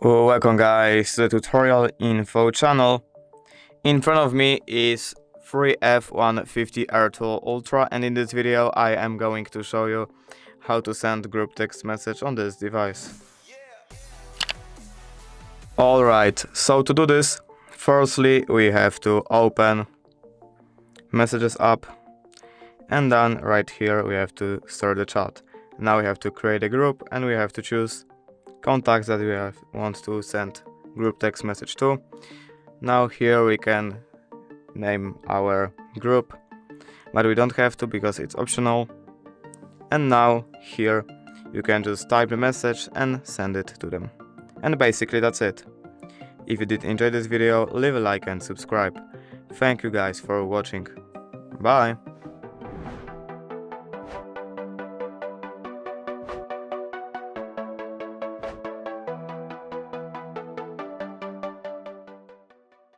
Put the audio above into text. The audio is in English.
Welcome guys to the tutorial info channel. In front of me is iiiF150 R2 Ultra, and in this video I am going to show you how to send group text message on this device. Alright, so to do this, firstly we have to open Messages app, and then right here we have to start the chat. Now we have to create a group and we have to choose contacts that we want to send group text message to. Now here we can name our group, but we don't have to because it's optional. And now here you can just type the message and send it to them. And basically that's it. If you did enjoy this video, leave a like and subscribe. Thank you guys for watching. Bye!